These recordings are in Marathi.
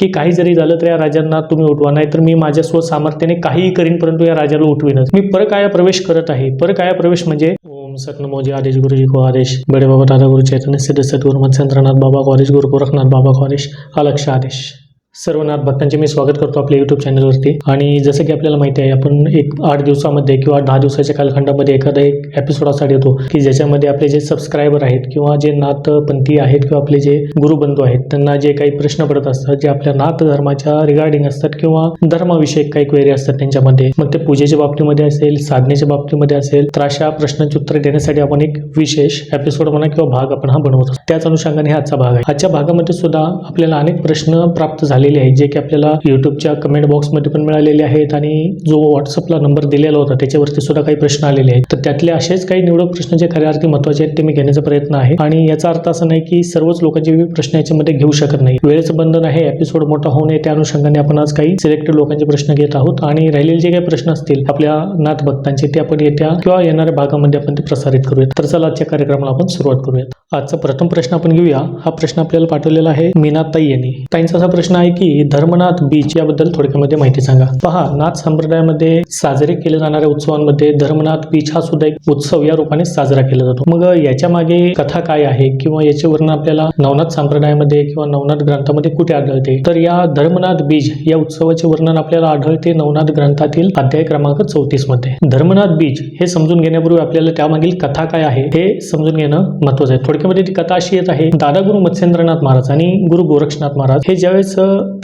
की काही जरी झालं तर या राजांना तुम्ही उठवा, नाही तर मी माझ्या स्वसामर्थ्याने काहीही करीन परंतु या राजाला उठवीनच. मी परकाया प्रवेश करत आहे. परकाया प्रवेश म्हणजे ओम सतनमोजी आदेश गुरुजी को आदेश, बडे बाबा दादा गुरु चैतन्य सिद्ध सद्गुरु मत्स्येंद्रनाथ बाबा को आदेश, गुरु गोरखनाथ बाबा को आदेश, अलक्ष आदेश. सर्व नाथ भक्तांचे मी स्वागत करतो आपल्या यूट्यूब चॅनलवरती. आणि जसं की आपल्याला माहिती आहे, आपण एक 8 दिवसामध्ये किंवा 10 दिवसाच्या कालखंडामध्ये एखादा एक एपिसोड असा येतो की ज्याच्यामध्ये आपले जे सबस्क्रायबर आहेत किंवा जे नाथपंथी आहेत किंवा आपले जे गुरुबंधू आहेत त्यांना जे काही प्रश्न पडत असतात, जे आपल्या नाथ धर्माच्या रिगार्डिंग असतात किंवा धर्माविषयक काही क्वेरी असतात त्यांच्यामध्ये, मग ते पूजेच्या बाबतीमध्ये असेल, साधनेच्या बाबतीमध्ये असेल, तर अशा प्रश्नांची उत्तरे देण्यासाठी आपण एक विशेष एपिसोड म्हणा किंवा भाग आपण हा बनवतो. त्याच अनुषंगाने आजचा भाग आहे. आजच्या भागामध्ये सुद्धा आपल्याला अनेक प्रश्न प्राप्त झालेले आहेत जे की आपल्याला युट्यूबच्या कमेंट बॉक्समध्ये पण मिळालेले आहेत आणि जो व्हॉट्सअपला नंबर दिलेला होता त्याच्यावरती सुद्धा काही प्रश्न आलेले आहेत. तर त्यातले असेच काही निवडक प्रश्न जे खऱ्या अर्थी महत्त्वाचे आहेत ते मी घेण्याचा प्रयत्न आहे. आणि याचा अर्थ असा नाही की सर्वच लोकांचे प्रश्न याच्यामध्ये घेऊ शकत नाही. वेळेचं बंधन आहे, एपिसोड मोठा होऊ नये त्या अनुषंगाने आपण आज काही सिलेक्टेड लोकांचे प्रश्न घेत आहोत. आणि राहिलेले जे काही प्रश्न असतील आपल्या नाथ भक्तांचे ते आपण येत्या किंवा येणाऱ्या भागामध्ये आपण ते प्रसारित करूयात. तर चला आजच्या कार्यक्रमाला आपण सुरुवात करूयात. आजचा प्रथम प्रश्न आपण घेऊया. हा प्रश्न आपल्याला पाठवलेला आहे मीनाताई यांनी. ताईंचा असा प्रश्न आहे की धर्मनाथ बीच याबद्दल थोडक्यामध्ये माहिती सांगा. पहा, नाथ संप्रदायामध्ये साजरे केले जाणाऱ्या उत्सवांमध्ये धर्मनाथ बीच हा सुद्धा एक उत्सव या रूपाने साजरा केला जातो. मग याच्या मागे कथा काय आहे किंवा याचे वर्णन आपल्याला नवनाथ संप्रदायामध्ये किंवा नवनाथ ग्रंथामध्ये कुठे आढळते, तर या धर्मनाथ बीज या उत्सवाचे वर्णन आपल्याला आढळते नवनाथ ग्रंथातील अध्याय क्रमांक 34 मध्ये. धर्मनाथ बीज हे समजून घेण्यापूर्वी आपल्याला त्यामागील कथा काय आहे हे समजून घेणं महत्वाचं आहे. थोडक्यामध्ये ती कथा अशी येत आहे, दादा गुरु मत्स्येंद्रनाथ महाराज आणि गुरु गोरक्षनाथ महाराज हे ज्यावेळेस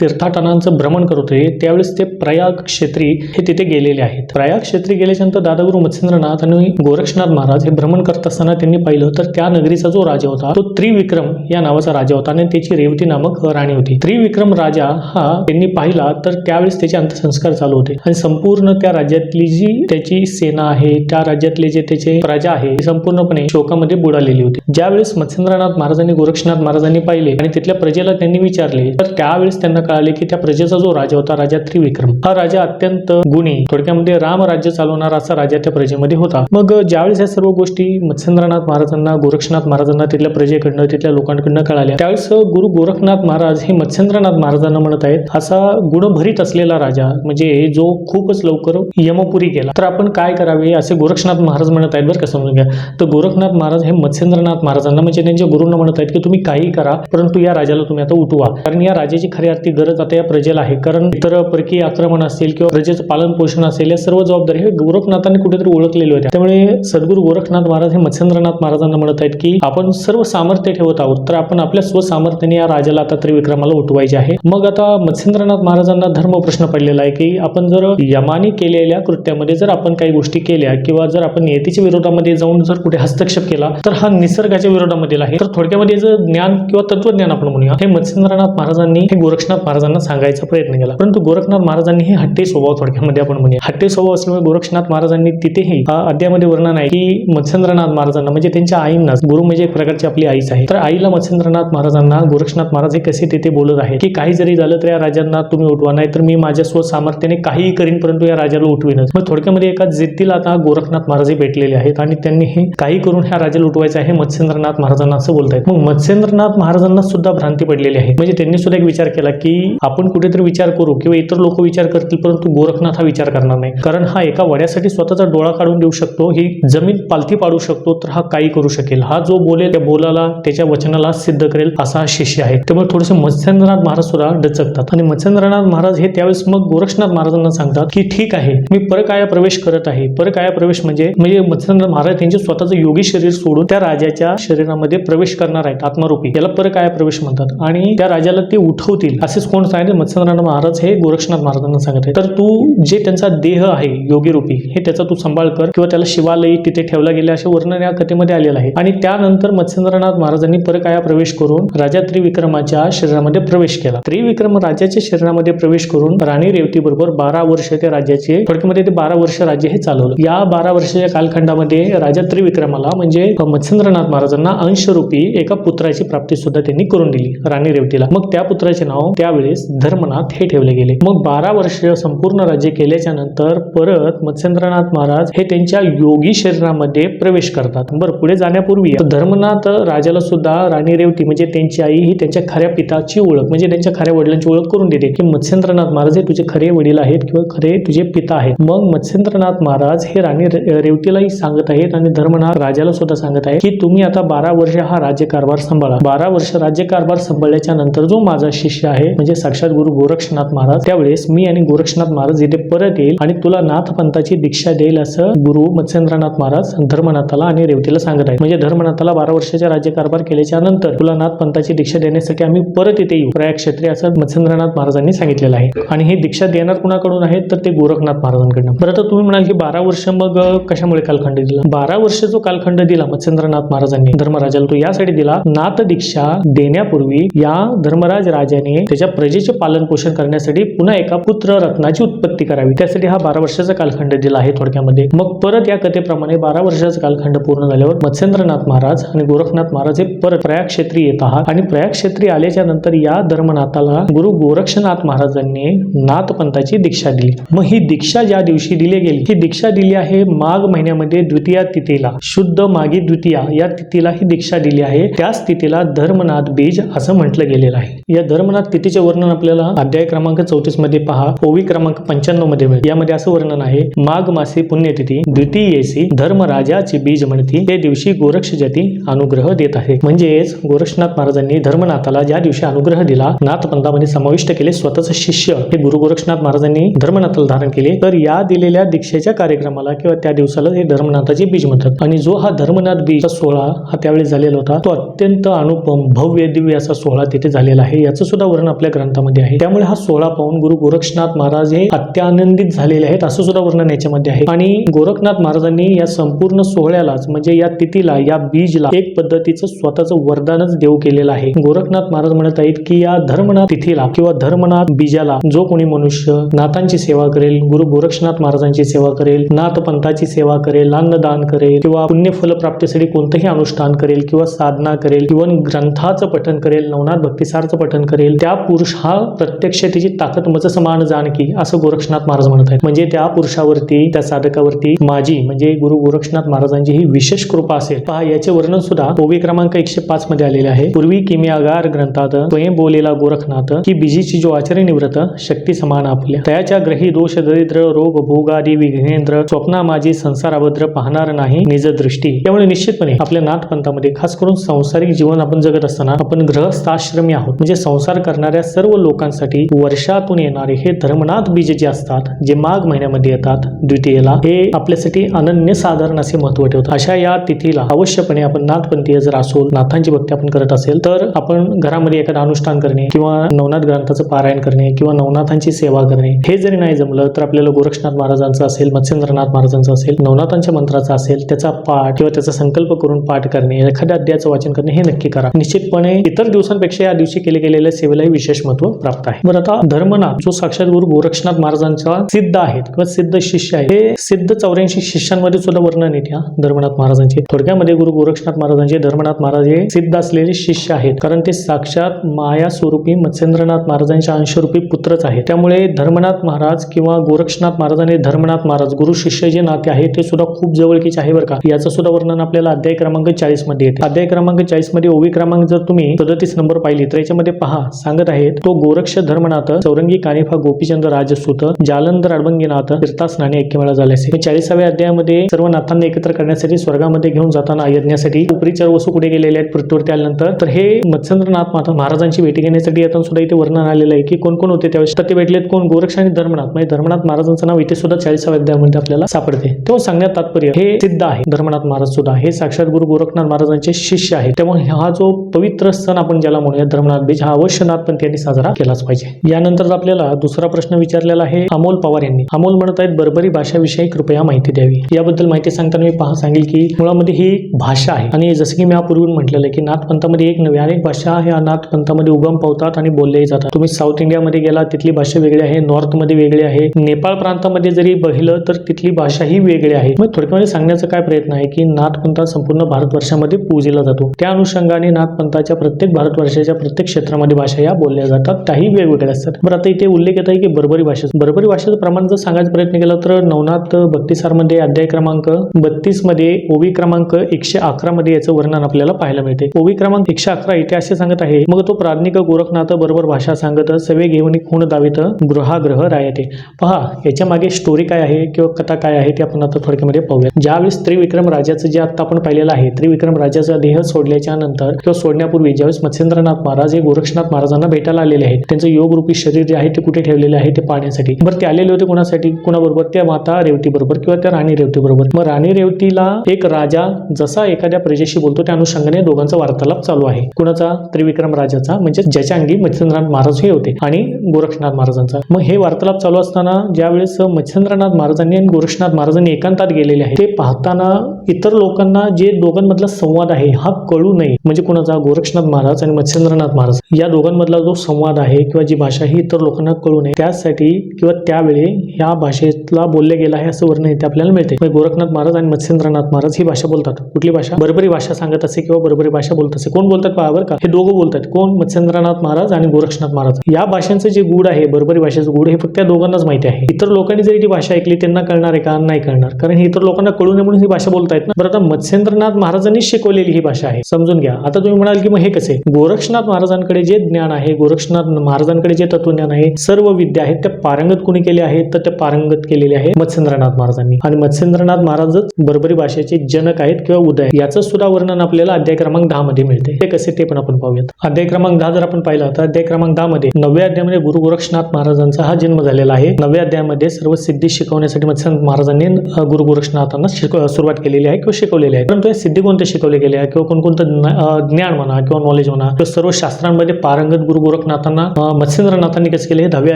तीर्थाटनांचं भ्रमण करत होते त्यावेळेस ते प्रयाग क्षेत्री हे तिथे गेलेले आहेत. प्रयाग क्षेत्री गेल्याच्यानंतर दादागुरु मत्स्येंद्रनाथ आणि गोरक्षनाथ महाराज हे भ्रमण करत असताना त्यांनी पाहिलं तर त्या नगरीचा जो राजा होता तो त्रिविक्रम या नावाचा राजा होता आणि त्याची रेवती नामक राणी होती. त्रिविक्रम राजा हा त्यांनी पाहिला तर त्यावेळेस त्याचे अंत्यसंस्कार चालू होते आणि संपूर्ण त्या राज्यातली जी त्याची सेना आहे, त्या राज्यातले जे त्याचे प्रजा आहे ती संपूर्णपणे शोकामध्ये बुडालेली होती. ज्यावेळेस मत्स्येंद्रनाथ महाराज आणि गोरक्षनाथ महाराजांनी पाहिले आणि तिथल्या प्रजेला त्यांनी विचारले तर त्यावेळेस त्यांना कळाले की त्या प्रजेचा जो राजा होता, राजा त्रिविक्रम, हा राजा अत्यंत गुणी, थोडक्यामध्ये राम राज्य चालवणारा असा राजा त्या प्रजेमध्ये होता. मग ज्यावेळेस या सर्व गोष्टी मत्स्येंद्रनाथ महाराजांना, गोरक्षनाथ महाराजांना तिथल्या प्रजेकडनं, तिथल्या लोकांकडनं कळाल्या, त्यावेळेस गुरु गोरखनाथ महाराज हे मत्स्येंद्रनाथ महाराजांना म्हणत आहेत, असा गुणभरीत असलेला राजा म्हणजे जो खूपच लवकर यमपुरी गेला तर आपण काय करावे असे गोरक्षनाथ महाराज म्हणत आहेत. बरं का, समजून घ्या. तर गोरखनाथ महाराज हे मत्स्येंद्रनाथ महाराजांना म्हणजे त्यांच्या गुरूंना म्हणत आहेत की तुम्ही काही करा परंतु या राजाला तुम्ही आता उठवा, कारण या राजाची खरी अर्थी गरज आता या प्रजेला आहे. कारण इतर परकीय आक्रमण असेल किंवा प्रजेचं पालन पोषण असेल या सर्व जबाबदारी हे गोरखनाथांनी कुठेतरी ओळखलेली होत्या. त्यामुळे सद्गुरू गोरखनाथ महाराज हे मत्स्येंद्रनाथ महाराजांना म्हणत आहेत की आपण सर्व सामर्थ्य ठेवत आहोत तर आपण आपल्या स्वसामर्थ्याने या राजाला आता त्रिविक्रमाला उठवायचे आहे. मग आता मत्स्येंद्रनाथ महाराजांना धर्म प्रश्न पडलेला आहे की आपण जर यमानी केलेल्या कृत्यामध्ये जर आपण काही गोष्टी केल्या किंवा जर आपण नियतीच्या विरोधामध्ये जाऊन जर कुठे हस्तक्षेप केला तर हा निसर्गाच्या विरोधामध्ये आहे. तर थोडक्यामध्ये जर ज्ञान किंवा तत्वज्ञान आपण म्हणूया हे मत्स्येंद्रनाथ महाराजांनी हे गोरक्षनाथ महाराजांना सांगायचा प्रयत्न केला. परंतु गोरखनाथ महाराजांनी हे हट्टी स्वभाव, थोडक्यामध्ये आपण म्हणूया हट्टी स्वभाव असल्यामुळे गोरक्षनाथ महाराजांनी तिथेही अध्यायामध्ये वर्णन आहे की मत्स्येंद्रनाथ महाराजांना म्हणजे त्यांच्या आईंना, गुरु म्हणजे एक प्रकारची आपली आईच आहे, तर आईला मत्स्येंद्रनाथ महाराजांना गोरक्षनाथ महाराज हे कसे तिथे बोलत आहे की काही जरी झालं तर या राजांना तुम्ही उठवा, नाही तर मी माझ्या स्वसामर्थ्याने काहीही करीन परंतु या राजाला उठवीनच. मग थोडक्यामध्ये एका जिद्दीला आता गोरखनाथ महाराज भेटलेले आहेत आणि त्यांनी हे काही करून ह्या राजाला उठवायचं आहे मत्स्येंद्रनाथ महाराजांना असं बोलतायत. मग मत्स्येंद्रनाथ महाराजांना सुद्धा भ्रांती पडलेली आहे. म्हणजे त्यांनी सुद्धा एक विचार केला की आपण कुठेतरी विचार करू किंवा इतर लोक विचार करतील परंतु गोरखनाथ हा विचार करणार नाही, कारण हा एका वड्यासाठी स्वतःचा डोळा काढून देऊ शकतो, ही जमीन पालथी पाडू शकतो, तर हा काही करू शकेल. हा जो बोलेल त्या बोलाला, त्याच्या वचनाला सिद्ध करेल असा हा शिष्य आहे. त्यामुळे थोडेसे मत्स्येंद्रनाथ महाराज सुद्धा डचकतात आणि मत्स्येंद्रनाथ महाराज हे त्यावेळेस मग गोरक्षनाथ महाराजांना सांगतात की ठीक आहे, मी परकाया प्रवेश करत आहे. परकाया प्रवेश म्हणजे मत्स्येंद्रनाथ महाराज त्यांचे स्वतःचं योगी शरीर सोडून त्या राजाच्या शरीरामध्ये प्रवेश करणार आहेत आत्मरूपी, याला परकाया प्रवेश म्हणतात. आणि त्या राजाला ते उठवतील असेच कोण सांगितले? मत्स्येंद्रनाथ महाराज हे गोरक्षनाथ महाराजांना सांगत आहे. तर तू जे त्यांचा देह आहे योगी रूपी हे त्याचा तू सांभाळ कर किंवा त्याला शिवालयी तिथे ठेवला गेले असे वर्णन या कथेमध्ये आलेलं आहे. आणि त्यानंतर मत्स्येंद्रनाथ महाराजांनी परकाया प्रवेश करून राजा त्रिविक्रमाच्या शरीरामध्ये प्रवेश केला. त्रिविक्रम राजाच्या शरीरामध्ये प्रवेश करून राणी रेवती बरोबर 12 वर्ष त्या राज्याचे, थोडक्यामध्ये ते 12 वर्ष राज्य हे चालवलं. या 12 वर्षाच्या कालखंडामध्ये राजा त्रिविक्रमाला म्हणजे मत्स्येंद्रनाथ महाराजांना त्यांना अंशरूपी एका पुत्राची प्राप्ती सुद्धा त्यांनी करून दिली राणी रेवतीला. मग त्या पुत्राचे नाव त्यावेळेस धर्मनाथ हे ठेवले गेले. मग 12 वर्ष संपूर्ण राज्य केल्याच्या नंतर परत मत्स्येंद्रनाथ महाराज हे त्यांच्या योगी शरीरामध्ये प्रवेश करतात. बरं, पुढे जाण्यापूर्वी धर्मनाथ राजाला सुद्धा राणी रेवती म्हणजे त्यांची आई ही त्यांच्या खऱ्या पिताची ओळख म्हणजे त्यांच्या खऱ्या वडिलांची ओळख करून देते की मत्स्येंद्रनाथ महाराज हे तुझे खरे वडील आहेत किंवा खरे तुझे पिता आहेत. मग मत्स्येंद्रनाथ महाराज हे राणी रेवतीलाही सांगत आहेत आणि धर्मनाथ राजाला सुद्धा सांगत आहे की तुम्ही आता 12 वर्ष हा राज्यकारभार सांभाळा. 12 वर्ष राज्यकारभार सांभाळल्याच्या नंतर जो माझा शिष्य आहे म्हणजे साक्षात गुरु गोरक्षनाथ महाराज त्यावेळेस मी आणि गोरक्षनाथ महाराज इथे परत येईल आणि तुला नाथ पंथाची दीक्षा देईल असं गुरु मत्स्येंद्रनाथ महाराज धर्मनाथाला आणि रेवतीला सांगत आहे. म्हणजे धर्मनाथाला 12 वर्षाच्या राज्यकारभार केल्याच्या नंतर तुला नाथ पंथाची दीक्षा देण्यासाठी आम्ही परत इथे येऊ प्रयाग क्षेत्री असं मत्स्येंद्रनाथ महाराजांनी सांगितलेलं आहे. आणि ही दीक्षा देणार कुणाकडून आहे तर ते गोरखनाथ महाराजांकडून. बरं, तर तुम्ही म्हणाल की 12 वर्ष मग कशामुळे कालखंड दिला? 12 वर्ष जो कालखंड दिला मत्स्येंद्रनाथ महाराजांनी धर्मराजाला तो यासाठी दिला नाथ दीक्षा देण्यापूर्वी या धर्मराज राजाने त्याच्या प्रजेचे पालन पोषण करण्यासाठी पुन्हा एका पुत्र रत्नाची उत्पत्ती करावी त्यासाठी हा 12 वर्षाचा कालखंड दिला आहे थोडक्यामध्ये. मग परत या कथेप्रमाणे 12 वर्षाचा कालखंड पूर्ण झाल्यावर मत्स्येंद्रनाथ महाराज आणि गोरखनाथ महाराज हे परत प्रयाग क्षेत्री येत आहात आणि प्रयाग क्षेत्री आल्याच्या नंतर या धर्मनाथाला गुरु गोरक्षनाथ महाराजांनी नाथ पंथाची दीक्षा दिली. मग ही दीक्षा ज्या दिवशी दिली गेली ही दीक्षा दिली आहे माघ महिन्यामध्ये द्वितीया तिथीला शुद्ध माघी द्वितीया या तिथीला ही दीक्षा दिली आहे. त्याच तिथीला धर्मनाथ बीज असं म्हटलं गेलेलं आहे. या धर्मनाथ तिथीचे वर्णन आपल्याला अध्याय क्रमांक 34 मध्ये पहा ओवी क्रमांक 95 मध्ये मिळेल. यामध्ये असं वर्णन आहे माघ मासी पुण्यतिथी द्वितीयेसी धर्मराजाची बीज म्हणती ते दिवशी गोरक्ष जाती अनुग्रह देत आहे. म्हणजेच गोरक्षनाथ महाराजांनी धर्मनाथाला ज्या दिवशी अनुग्रह दिला नाथ पंथामध्ये समाविष्ट केले स्वतःच शिष्य हे गुरु गोरक्षनाथ महाराजांनी धर्मनाथाला धारण केले तर या दिलेल्या दीक्षेच्या कार्यक्रमाला किंवा त्या दिवसाला हे धर्मनाथाचे बीज म्हणतात. आणि जो हा धर्मनाथ बीज सोहळा हा त्यावेळी झालेला होता तो अत्यंत अनुपम भव्य दिव्य असा सोहळा तिथे झालेला आहे. याचं सुद्धा वर्णन आपल्या ग्रंथामध्ये आहे. त्यामुळे हा सोहळा पाहून गुरु गोरक्षनाथ महाराज हे अत्यानंदित झालेले आहेत असं सुद्धा वर्णन याच्यामध्ये आहे. आणि गोरखनाथ महाराजांनी या संपूर्ण सोहळ्यालाच म्हणजे या तिथीला या बीजला एक पद्धतीचं स्वतःचं वरदानच देऊ केलेलं आहे. गोरखनाथ महाराज म्हणत आहेत की या धर्मनाथ तिथीला किंवा धर्मनाथ बीजाला जो कोणी मनुष्य नाथांची सेवा करेल गुरु गोरक्षनाथ महाराजांची सेवा करेल नाथ पंथाची सेवा करेल अन्नदान करेल किंवा पुण्यफल प्राप्तीसाठी कोणतंही अनुष्ठान करेल किंवा साधना करेल किंवा ग्रंथाचं पठण करेल नवनाथ भक्तिसारचं पठण करेल त्या पुरुष हा प्रत्यक्ष त्याची ताकद मज समान जानकी असं गोरक्षनाथ महाराज म्हणत आहेत. म्हणजे त्या पुरुषावरती त्या साधकावरती माझी म्हणजे गुरु गोरक्षनाथ महाराजांची ही विशेष कृपा असेल. पहा याचे वर्णन सुद्धा ओवी क्रमांक 105 मध्ये आलेले आहे. पूर्वी किमियागार ग्रंथात स्वयं बोलेला गोरखनाथ की बीजीची जो आचार्य निवृत्त शक्ती समान आपल्या तयाच्या ग्रही दोष दरिद्र रोग भोगादी विघ्नेंद्र स्वप्ना माझी संसार अभद्र पाहणार नाही निज दृष्टी. त्यामुळे निश्चितपणे आपल्या नाथ पंथामध्ये खास करून सांसारिक जीवन आपण जगत असताना आपण गृहस्थाश्रमी आहोत म्हणजे संसार करणाऱ्या सर्व लोकांसाठी वर्षातून येणारे हे धर्मनाथ बीज जे असतात जे माघ महिन्यामध्ये येतात द्वितीयेला हे आपल्यासाठी अनन्य साधारण असे महत्व ठेवतात. अशा या तिथीला अवश्यपणे आपण नाथपंथीय जर असो नाथांची भक्ती आपण करत असेल तर आपण घरामध्ये एखादं अनुष्ठान करणे किंवा नवनाथ ग्रंथाचं पारायण करणे किंवा नवनाथांची सेवा करणे हे जरी नाही जमलं तर आपल्याला गोरक्षनाथ महाराजांचं असेल मत्स्येंद्रनाथ महाराजांचं असेल नवनाथांच्या मंत्राचा असेल त्याचा पाठ किंवा त्याचा संकल्प करून पाठ करणे एखाद्या अध्यायाचं वाचन करणे हे नक्की करा. निश्चितपणे इतर दिवसांपेक्षा या दिवशी केले गेलेल्या सेवेलाही विशेष महत्व प्राप्त आहे. बरं, आता धर्मनाथ जो साक्षात गुरु गोरक्षनाथ महाराजांचा सिद्ध आहेत किंवा सिद्ध शिष्य आहे हे सिद्ध 84 शिष्यांमध्ये सुद्धा वर्णन येते धर्मनाथ महाराजांचे. थोडक्यामध्ये गुरु गोरक्षनाथ महाराजांचे धर्मनाथ महाराज हे सिद्ध असलेले शिष्य आहेत कारण ते साक्षात माया स्वरूपी मत्स्येंद्रनाथ महाराजांच्या अंशरूपी पुत्रच आहेत. त्यामुळे धर्मनाथ महाराज किंवा गोरक्षनाथ महाराज आणि धर्मनाथ महाराज गुरु शिष्य जे नाते आहे ते सुद्धा खूप जवळकीचे आहे बरं का. याचं सुद्धा वर्णन आपल्याला अध्याय क्रमांक 40 मध्ये येते. अध्याय क्रमांक 40 मध्ये ओवी क्रमांक जर तुम्ही 37 नंबर पाहिली तर याच्यामध्ये पहा सांगत आहेत तो गोरक्ष धर्मनाथ चौरंगी कानिफा गोपीचंद राजसूत जालंधर अडबंगीनाथ तीर्थस्नानी ऐक्यमेळा झाल्याचे. 40व्या अध्यायामध्ये सर्व नाथांना एकत्र करण्यासाठी स्वर्गामध्ये घेऊन जाताना यज्ञासाठी उपरी चार वसू कुठे गेलेले आहेत पृथ्वीवरती आल्यानंतर तर हे मत्स्येंद्रनाथ महाराजांची भेटी घेण्यासाठी येताना सुद्धा इथे वर्णन आलेलं आहे की कोण कोण होते त्यावेळेस. तर ते भेटलेत कोण गोरक्ष आणि धर्मनाथ म्हणजे धर्मनाथ महाराजांचं नाव इथे सुद्धा 40व्या अध्यायामध्ये आपल्याला सापडते. तेव्हा सांगण्यात तात्पर्य हे सिद्ध आहे धर्मनाथ महाराज सुद्धा हे साक्षात गुरु गोरखनाथ महाराजांचे शिष्य आहेत. त्यामुळे हा जो पवित्र सण आपण ज्याला म्हणूया धर्मनाथ बीज हा अवश्य नाथपंथीयांनी साजरा केलाच पाहिजे. यानंतर आपल्याला दुसरा प्रश्न विचारलेला आहे अमोल पवार यांनी. अमोल म्हणत आहेत बर्बरी भाषाविषयी कृपया माहिती द्यावी. याबद्दल माहिती सांगताना मी सांगेल की मुळामध्ये ही भाषा आहे आणि जसं की मी यापूर्वी म्हटलेलं आहे की नाथपंथामध्ये एक नव्हे अनेक भाषा ह्या नाथपंथामध्ये उगम पावतात आणि बोललेही जातात. तुम्ही साऊथ इंडियामध्ये गेला तिथली भाषा वेगळी आहे नॉर्थ मध्ये वेगळी आहे नेपाळ प्रांतामध्ये जरी बघितलं तर तिथली भाषा ही वेगळी आहे. मग थोडक्यामध्ये सांगण्याचा काय प्रयत्न आहे की नाथपंथ संपूर्ण भारतवर्षामध्ये भाषामध्ये पूजला जातो. त्या अनुषंगाने नाथपंथाच्या प्रत्येक भारतवर्षाच्या प्रत्येक क्षेत्रामध्ये भाषा या बोलल्या जातात, त्याही वेगवेगळ्या असतात. बरं, आता इथे उल्लेख येत आहे की बर्बरी भाषेचं प्रमाण जर सांगायचा प्रयत्न केला तर नवनाथ भक्तिसारमध्ये अध्याय क्रमांक 32 मध्ये ओवी क्रमांक 111 मध्ये याचं वर्णन आपल्याला पाहायला मिळते. ओवी क्रमांक 111 इथे असे सांगत आहे, मग तो प्राज्ञिक गोरखनाथ बरोबर भाषा सांगत सवे घेऊन खूण दावित गृहाग्रह रायते. पहा, याच्या मागे स्टोरी काय आहे किंवा कथा काय आहे ते आपण आता थोडक्यामध्ये पाहूया. ज्यावेळेस त्रिविक्रम राजाचं जे आता आपण पाहिलेलं आहे, त्रिविक्रम राजाचा देह सोडल्याच्या नंतर किंवा सोडण्यापूर्वी ज्यावेळेस मत्स्येंद्रनाथ महाराज हे गोरक्षनाथ महाराजांना भेटायला आलेले आहेत, त्यांचं योगरूपी शरीर जे आहे ते कुठे ठेवलेले आहे ते पाहण्यासाठी. बरं, ते आलेले होते कोणासाठी? कोणाबरोबर? त्या माता रेवती बरोबर किंवा त्या राणी रेवती बरोबर. मग राणी रेवतीला एक राजा जसा एखाद्या प्रजेशी बोलतो त्या अनुषंगाने दोघांचा वार्तालाप चालू आहे. कुणाचा? त्रिविक्रम राजाचा, म्हणजे ज्याच्या अंगी मत्स्येंद्रनाथ महाराज हे होते, आणि गोरक्षनाथ महाराजांचा. मग हे वार्तालाप चालू असताना ज्यावेळेस मत्स्येंद्रनाथ महाराजांनी आणि गोरक्षनाथ महाराजांनी एकांतात गेलेले आहे, ते पाहताना इतर लोकांना जे दोघांमधला संवाद आहे हा कळू नये, म्हणजे कुणाचा? गोरक्षनाथ महाराज आणि मत्स्येंद्रनाथ महाराज या दोघांमधला जो संवाद आहे किंवा जी भाषा ही इतर लोकांना कळू नये, त्यासाठी किंवा त्यावेळी ह्या भाषेतला बोलले गेला आहे असं वर्णन इथे आपल्याला मिळते. गोरखनाथ महाराज आणि मत्स्येंद्रनाथ महाराज ही भाषा बोलतात. कुठली भाषा? बर्बरी भाषा सांगत असे किंवा बर्बरी भाषा बोलत असे. कोण बोलतात पहा बरं का, हे दोघं बोलतात. कोण? मत्स्येंद्रनाथ महाराज आणि गोरक्षनाथ महाराज. या भाषांचं जे गुढ आहे, बर्बरी भाषेचं गुढ, हे फक्त त्या दोघांनाच माहिती आहे. इतर लोकांनी जरी ती भाषा ऐकली त्यांना कळणार आहे का? नाही कळणार, कारण इतर लोकांना कळू नये म्हणून ही भाषा बोलतायत ना. बरं, आता मत्स्येंद्रनाथ महाराजांनी शिकवलेली ही भाषा आहे, समजून घ्या. आता तुम्ही म्हणाल की मग हे कसे? गोरक्षनाथ महाराजांकडे जे ज्ञान आहे, गोरक्षनाथ महाराजांकडे जे तत्वज्ञान आहे, सर्व विद्या आहेत, त्या पारंगत कुणी केले आहेत? तर ते पारंगत केलेले आहे मत्स्येंद्रनाथ महाराजांनी. आणि मत्स्येंद्रनाथ महाराजच बर्बरी भाषेचे जनक आहेत किंवा उदय. याचं सुद्धा वर्णन आपल्याला अध्याय क्रमांक 10 मध्ये मिळते. ते कसे ते पण आपण पाहूयात. अध्याय क्रमांक 10 जर आपण पाहिला तर अध्याय क्रमांक 10 मध्ये 9व्या अध्यायामध्ये गुरु गोरक्षनाथ महाराजांचा हा जन्म झालेला आहे. 9व्या अध्यायामध्ये सर्व सिद्धी शिकवण्यासाठी मत्स्येंद्रनाथ महाराजांनी गुरु गोरक्षनाथांना सुरुवात केलेली आहे किंवा शिकवलेली आहे. परंतु सिद्धी कोणते शिकवले गेले आहे किंवा कोणकोणतं ज्ञान म्हणा किंवा नॉलेज म्हणा किंवा सर्व शास्त्रांमध्ये पारंगत गुरु गोरखनाथांना मत्स्येंद्रनाथांनी कसं केले हे 10व्या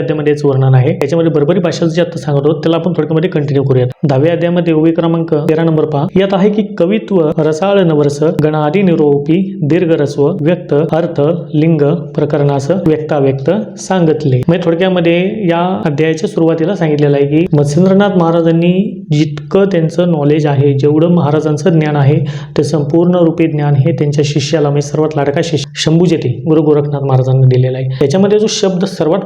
अध्यायामध्येच वर्णन आहे. याच्यामध्ये बर्बरी भाषा जे आता सांगत आहोत त्याला आपण थोडक्यामध्ये कंटिन्यू करूयात. 10व्या अध्यायामध्ये ओवी क्रमांक 13 नंबर पहा. यात आहे की कवित्व रसाळ नवरस गणादी निरोपी दीर्घरस्व व्यक्त अर्थ लिंग प्रकरणास व्यक्ताव्यक्त सांगितले. म्हणजे थोडक्यामध्ये या अध्यायाच्या सुरुवातीला सांगितलेलं आहे की मत्स्येंद्रनाथ महाराजांनी जितकं त्यांचं नॉलेज आहे, जेवढं महाराजांचं ज्ञान आहे, ते संपूर्ण रूपी ज्ञान हे त्यांच्या शिष्याला, म्हणजे सर्वात लाडका शिष्य शंभूजेती गुरु गोरखनाथ महाराजांना दिलेला आहे. याच्यामध्ये जो शब्द सर्वात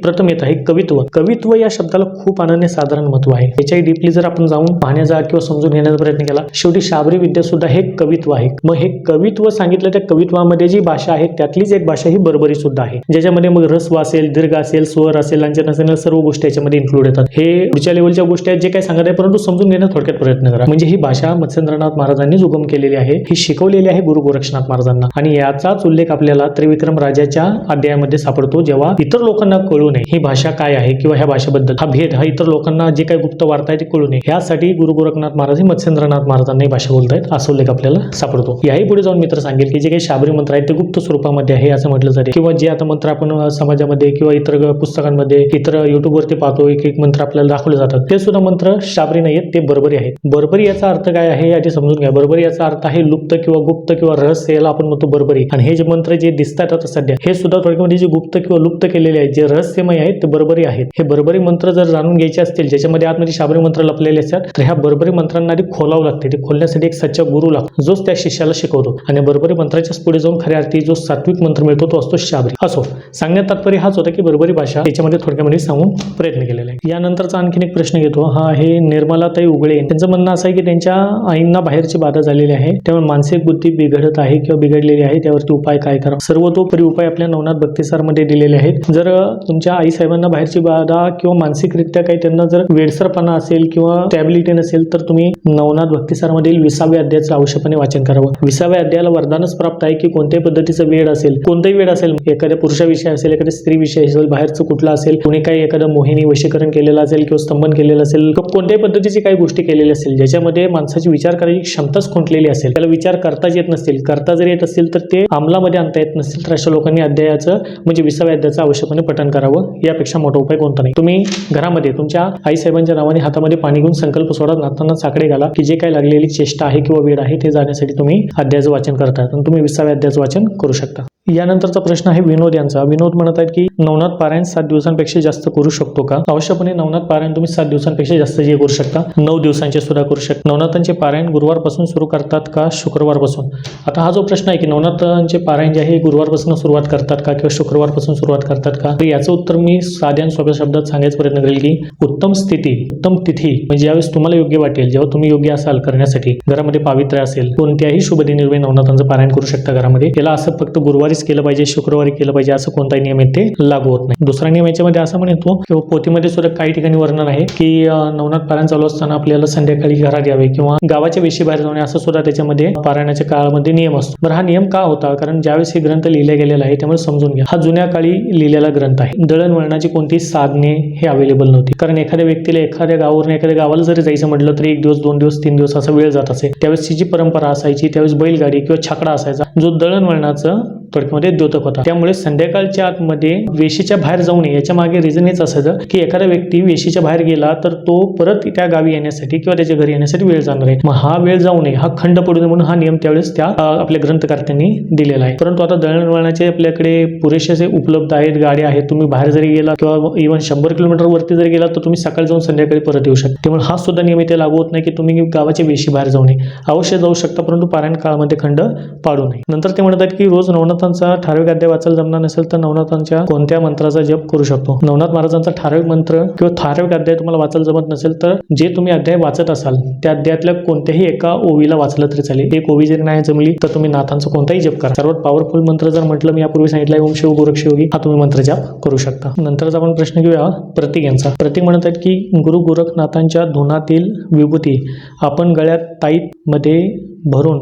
प्रथम येत आहे कवित्व. कवित्व या शब्दाला खूप अनन्यसाधारण महत्व आहे. याच्याही डीपली जर आपण जाऊन पाहण्याचा किंवा समजून घेण्याचा प्रयत्न केला, शेवटी शाबरी विद्या सुद्धा हे कवित्व आहे. मग हे कवित्व सांगितलं, त्या कवित्वामध्ये जी भाषा आहे त्यातलीच एक भाषा ही बर्बरी सुद्धा आहे, ज्याच्यामध्ये मग रस्व असेल, दीर्घ असेल, स्वर असेल, लांछन असेल, सर्व गोष्टी याच्यामध्ये इन्क्लूड येतात. हे पुढच्या लेवलच्या गोष्टी आहेत जे काही सांगत आहे, परंतु समजून घेण्यात थोडक्यात प्रयत्न करा. म्हणजे ही भाषा मत्स्येंद्रनाथ महाराजांनी उगम केलेली आहे, ही शिकवलेली आहे गुरु गोरक्षनाथ महाराजांना. आणि याचाच उल्लेख आपल्याला त्रिविक्रम राजाच्या अध्यायामध्ये सापडतो, जेव्हा इतर लोकांना कळू नये ही भाषा काय आहे किंवा ह्या भाषेबद्दल हा भेद, हा इतर लोकांना जे काही गुप्त वार्ता आहे ते कळू नये, यासाठी गुरु गोरखनाथ महाराज मत्स्येंद्रनाथ महाराजांना ही भाषा बोलतायत असा उल्लेख आपल्याला सापडतो. याही पुढे जाऊन मित्र सांगेल की जे काही शाबरी मंत्र आहेत ते गुप्त स्वरूपामध्ये आहे असं म्हटलं जाते, किंवा जे आता मंत्र आपण समाजामध्ये किंवा इतर पुस्तकांमध्ये, इतर युट्यूबवरती पाहतो, एक एक मंत्र आपल्याला दाखवले जातात, ते सुद्धा मंत्र शाबरी नाही आहेत, ते बर्बरी आहेत. बर्बरी याचा अर्थ काय आहे आधी समजून घ्या. बर्बरी याचा अर्थ आहे लुप्त किंवा गुप्त किंवा रहस्य, याला आपण म्हणतो बर्बरी. आणि हे जे मंत्र जे दिसतात आता सध्या, हे सुद्धा थोडक्यामध्ये जे गुप्त किंवा लुप्त केलेले आहेत, जे रहस्यमय आहेत, ते बर्बरी आहेत. हे बर्बरी मंत्र जर जाणून घ्यायचे असतील, ज्याच्यामध्ये आतमध्ये शाबरी मंत्र लपलेले असतात, तर ह्या बर्बरी मंत्रांना आधी खोलावं लागते. ते खोलण्यासाठी एक सच्चा गुरु लागतो, जोच त्या शिष्याला शिकवतो. आणि बर्बरी मंत्राच्याच पुढे जाऊन खऱ्या अर्थी जो सात्विक मंत्र मिळतो तो असतो शाबरी. असो, सांगण्यात तात्पर्य हाच होता की बर्बरी भाषा याच्यामध्ये थोडक्यामध्ये सांगून प्रयत्न केलेला आहे. यानंतरचा आणखीन एक प्रश्न घेतो, हा आहे निर्मलाताई उगळे. त्यांचं म्हणणं असं आहे की त्यांच्या आईंना बाहेरची बाधा झालेली आहे, त्यामुळे मानसिक बुद्धी बिघडत आहे किंवा बिघडलेली आहे, त्यावरती उपाय काय करावा. सर्वतोपरी उपाय आपल्या नवनाथ भक्तिसार मध्ये दिलेले आहेत. जर तुमच्या आई साहेबांना बाहेरची बाधा किंवा मानसिकरित्या काही त्यांना जर वेडसरपणा असेल किंवा स्टॅबिलिटी नसेल, तर तुम्ही नवनाथ भक्तिसार मधील 20व्या अध्यायाचं आवश्यकपणे वाचन करावं. 20व्या अध्यायाला वरदानच प्राप्त आहे की कोणत्याही पद्धतीचं वेड असेल, कोणताही वेड असेल, एखाद्या पुरुषाविषयी असेल, एखाद्या स्त्रीविषयी असेल, बाहेरचं कुठलं असेल, कुणी काही एखादं मोहिनी वशीकरण केलेलं असेल किंवा स्तंभन केलेलं असेल, कोणत्याही पद्धतीची काही गोष्टी केलेली असेल, ज्याच्यामध्ये माणसाची विचार करायची क्षमताच खुंटलेली असेल, त्याला विचार करताच येत नसतील, करता जर येत असतील तर ते अंमलामध्ये आणता येत नसतील, तर अशा लोकांनी अध्यायाचं म्हणजे 20व्या अध्यायाचं आवश्यकपणे पठण करावं. यापेक्षा मोठा उपाय कोणता नाही. तुम्ही घरामध्ये तुमच्या आई साहेबांच्या नावाने हातामध्ये पाणी घेऊन संकल्प सोडा, नाताना साकडे घाला की जे काही लागलेली चेष्टा आहे किंवा वेळ आहे ते जाण्यासाठी तुम्ही अध्यायाचं वाचन करता. तुम्ही 20व्या अध्यायाचं वाचन करू शकता. यानंतरचा प्रश्न आहे विनोद यांचा. विनोद म्हणत आहेत की नवनाथ पारायण 7 दिवसांपेक्षा जास्त करू शकतो का? अवश्यपणे नवनाथ पारायण तुम्ही 7 दिवसांपेक्षा जास्त जे करू शकता, 9 दिवसांचे सुद्धा करू शकता. नवनाथांचे पारायण गुरुवारपासून सुरू करतात का शुक्रवारपासून? आता हा जो प्रश्न आहे की नवनाथांचे पारायण जे आहे गुरुवारपासून सुरुवात करतात का किंवा शुक्रवारपासून सुरुवात करतात का, तर याचं उत्तर मी साध्या आणि सोप्या शब्दात सांगायचा प्रयत्न करेल की उत्तम स्थिती, उत्तम तिथी म्हणजे ज्यावेळेस तुम्हाला योग्य वाटेल, जेव्हा तुम्ही योग्य असाल करण्यासाठी, घरामध्ये पावित्र्य असेल, कोणत्याही शुभ दिनी नवनाथांचं पारायण करू शकता घरामध्ये. त्याला असं फक्त गुरुवारीच केलं पाहिजे, शुक्रवारी केलं पाहिजे असं कोणताही नियम आहे ते लागू होत नाही. दुसरा नियम याच्यामध्ये असा पण येतो किंवा पोथीमध्ये सुद्धा काही ठिकाणी वर्णन आहे की नवनाथ पारायण चालू असताना आपल्याला संध्याकाळी घरात यावे किंवा गावाच्या वेशी बाहेर जाणे असं सुद्धा त्याच्यामध्ये पारायणाच्या काळामध्ये नियम असतो. बरं, हा नियम का होता? कारण ज्यावेळेस हे ग्रंथ लिहिले गेलेला आहे त्यामुळे समजून घ्या, हा जुन्या काळी लिहिलेला ग्रंथ आहे. दळणवळणाची कोणतीही साधने हे अवेलेबल नव्हती. कारण एखाद्या व्यक्तीला एखाद्या गावावरून एखाद्या गावाला जरी जायचं म्हटलं तरी 1 दिवस 2 दिवस 3 दिवस असा वेळ जात असे. त्यावेळेस जी परंपरा असायची त्यावेळेस बैलगाडी किंवा छकडा असायचा जो दळणवळणाचं थोडक्यामध्ये द्योतक होता. त्यामुळे संध्याकाळच्या आतमध्ये वेशीच्या बाहेर जाऊ नये याच्या मागे रिझन हेच असायचं की एखादा व्यक्ती वेशीच्या बाहेर गेला तर तो परत त्या गावी येण्यासाठी किंवा त्याच्या घरी येण्यासाठी वेळ जाणार आहे. मग हा वेळ जाऊ नये, हा खंड पडू नये म्हणून हा नियम त्यावेळेस त्या आपल्या ग्रंथकर्त्यांनी दिलेला आहे. परंतु आता दळणवळणाचे आपल्याकडे पुरेसे असे उपलब्ध आहेत, गाड्या आहेत. तुम्ही बाहेर जरी गेला किंवा इव्हन 100 किलोमीटर वरती जरी गेला तर तुम्ही सकाळी जाऊन संध्याकाळी परत येऊ शकता. त्यामुळे हा सुद्धा नियम इथे लागू होत नाही की तुम्ही गावाच्या वेशी बाहेर जाऊ नये. अवश्य जाऊ शकता परंतु पारायण काळामध्ये खंड पाडू नये. नंतर ते म्हणतात की रोज नवनाथांचा ठराविक अध्याय वाचायला जमणार नसेल तर नवनाथांच्या कोणत्या मंत्राचा जप करू शकतो? नवनाथ महाराजांचा ठराविक मंत्र किंवा ठराविक अध्याय तुम्हाला वाचायला जमत नसेल तर जे तुम्ही अध्याय वाचत असाल त्या अध्यायातल्या कोणत्याही एका ओवीला वाचलं तरी चालेल. एक ओवी जरी नाही जमली तर तुम्ही नाथांचा कोणताही जप करा. सर्वात पॉवरफुल मंत्र जर म्हटलं मी यापूर्वी सांगितलं ओम शिव गोरक्षयोगी हा तुम्ही मंत्र जप करू शकता. नंतरचा आपण प्रश्न घेऊया प्रतीक यांचा. प्रतीक म्हणत आहेत की गुरु गोरखनाथांच्या धुनातील विभूती आपण गळ्यात ताईत मध्ये भरून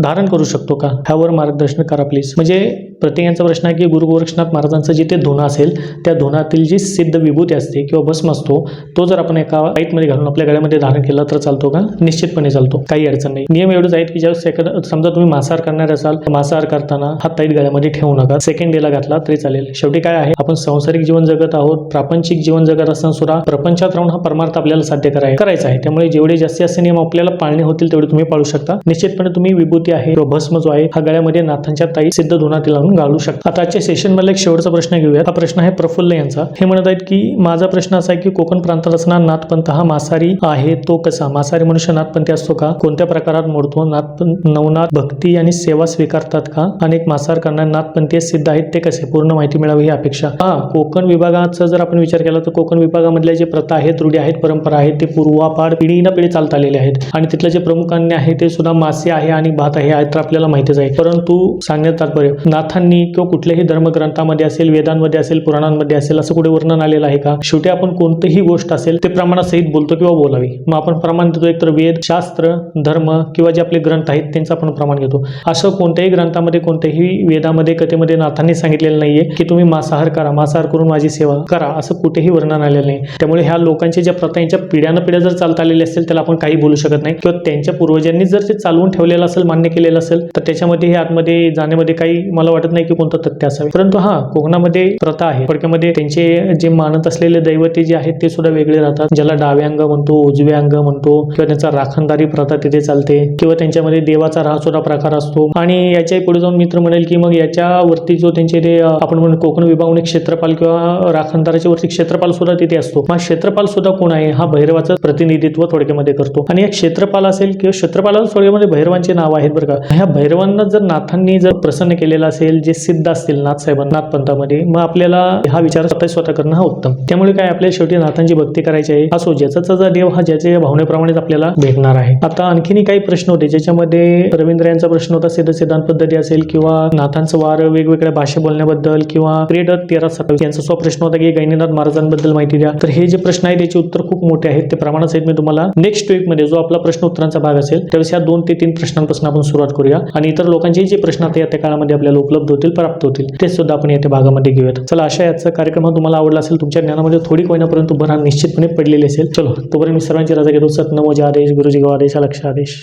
धारण करू शकतो का? ह्यावर मार्गदर्शन करा प्लीज. म्हणजे प्रत्येक यांचा प्रश्न आहे की गुरु गोरक्षनाथ महाराजांचं जे ते धुना असेल त्या धुनातील जी सिद्ध विभूती असते किंवा भस्म असतो तो जर आपण एका ताईतमध्ये घालून आपल्या गळ्यामध्ये धारण केला तर चालतो का? निश्चितपणे चालतो, काही अडचण नाही. नियम एवढंच आहेत की ज्यावेळेस समजा तुम्ही मांसाहार करणार असाल, मांसाहार करताना हा ताईत गळ्यामध्ये ठेवू नका. सेकंड डेला घातला तरी चालेल. शेवटी काय आहे, आपण संसारिक जीवन जगत आहोत, प्रापंचिक जीवन जगत असताना सुद्धा प्रपंचात राहून हा परमार्थ आपल्याला साध्य करायचा आहे. त्यामुळे जेवढे जास्तीत जास्त नियम आपल्याला पाळणे होतील तेवढे तुम्ही पाळू शकता. निश्चितपणे तुम्ही विभूती आहे किंवा भस्म जो आहे हा गळ्यामध्ये नाथांच्या ताई सिद्ध धुनातील लावून घालू शकता. आता आजच्या सेशन मध्ये एक शेवटचा प्रश्न घेऊया. हा प्रश्न आहे प्रफुल्ल यांचा. हे म्हणत आहेत की माझा प्रश्न असा आहे की कोकण प्रांतात असणारा नाथपंथ हा मांसाहारी आहे तो कसा? मांसाहारी मनुष्य नाथपंथी असतो का? कोणत्या प्रकारात मोडतो? नवनाथ भक्ती आणि सेवा स्वीकारतात का? अनेक मांसाहार करणारे नाथपंथी सिद्ध आहेत ते कसे? पूर्ण माहिती मिळावी ही अपेक्षा. कोकण विभागाचा जर आपण विचार केला तर कोकण विभागामधल्या जे प्रथा आहेत, रूढी आहेत, परंपरा आहेत ते पूर्वापार पिढी न पिढी चालत आलेले आहेत आणि तिथलं जे प्रमुख अन्न आहे ते सुद्धा मासे आहे आणि भात आहे तर आपल्याला माहितीच आहे. परंतु सांगण्यात तात्पर्य नाथांनी किंवा कुठल्याही धर्मग्रंथामध्ये असेल, वेदांमध्ये असेल, पुराणांमध्ये असेल असं कुठे वर्णन आलेलं आहे का? शेवटी आपण कोणतीही गोष्ट असेल ते प्रमाणासहित बोलतो किंवा बोलावी. मग आपण प्रमाण देतो एकतर वेद, शास्त्र, धर्म किंवा जे आपले ग्रंथ आहेत त्यांचं आपण प्रमाण घेतो. असं कोणत्याही ग्रंथामध्ये, कोणत्याही वेदामध्ये, कथेमध्ये नाथांनी सांगितलेलं नाहीये की तुम्ही मांसाहार करा, मांसाहार करून माझी सेवा करा असं कुठेही वर्णन आलेलं नाही. त्यामुळे ह्या लोकांच्या ज्या प्रथा यांच्या पिढ्यानं पिढ्या जर चालत आलेल्या असेल त्याला आपण काही बोलू शकत नाही किंवा त्यांच्या पूर्वजांनी जर ते चालवून ठेवलेलं असेल, मान्य केलेलं असेल तर त्याच्यामध्ये हे आतमध्ये जाण्यामध्ये काही मला वाटत नाही की कोणतं तथ्य असावे. परंतु कोकणामध्ये प्रथा आहे. थोडक्यामध्ये त्यांचे जे मानत असलेले दैवते जे आहेत ते सुद्धा वेगळे राहतात. ज्याला डावे अंग म्हणतो, उजवे अंग म्हणतो किंवा त्यांचा राखणदारी प्रथा तिथे चालते किंवा त्यांच्यामध्ये देवाचा राहा सुद्धा प्रकार असतो. आणि याच्याही पुढे जाऊन मित्र म्हणेल की मग याच्यावरती जो त्यांचे ते आपण म्हणून कोकण विभागून एक क्षेत्रपाल किंवा राखणदाराच्या वरती क्षेत्रपाल सुद्धा तिथे असतो. मग क्षेत्रपाल सुद्धा कोण आहे? हा भैरवाचं प्रतिनिधित्व थोडक्यामध्ये करतो. आणि एक क्षेत्रपाल असेल किंवा क्षेत्रपाला थोडक्यामध्ये भैरवांचे नाव आहेत बरं का. ह्या भैरवांना जर नाथांनी जर प्रसन्न केलेला असेल, जे सिद्ध असतील नाथसाहेबांना नाथपंथामध्ये, मग आपल्याला हा विचार स्वतः करणं हा उत्तम. त्यामुळे काय आपल्या शेवटी नाथांची भक्ती करायची आहे. असो ज्याचा देव हा ज्याच्या भावनेप्रमाणेच आपल्याला भेटणार आहे. आता आणखीनही काही प्रश्न होते ज्याच्यामध्ये रवींद्र यांचा प्रश्न होता सिद्धांत पद्धती असेल किंवा नाथांचं वार वेगवेगळ्या भाषा बोलण्याबद्दल किंवा प्रेड 1327 यांचा प्रश्न होता की गैनीनाथ महाराजांबद्दल माहिती द्या. तर हे जे प्रश्न आहेत त्याचे उत्तर खूप मोठे आहेत. ते प्रमाणासहित मी तुम्हाला नेक्स्ट वीक मध्ये जो आपला प्रश्न उत्तरांचा भाग असेल त्यावेळेस या 2 ते 3 प्रश्नांपासून आपण सुरुवात करूया आणि इतर लोकांचे जे प्रश्न आता त्या काळामध्ये आपल्याला उपलब्ध होतील, प्राप्त होतील ते सुद्धा आपण येत्या भागामध्ये घेऊयात. चला, अशा याचा कार्यक्रम तुम्हाला आवडला असेल, तुमच्या ज्ञानामध्ये थोडी कोईना परंतु भर निश्चितपणे पडलेली असेल. चलो, तोपर्यंत मी सर्वांची रजा घेतो. सत नमो जय आदेश, गुरुजी गो आदेश, लक्ष आदेश.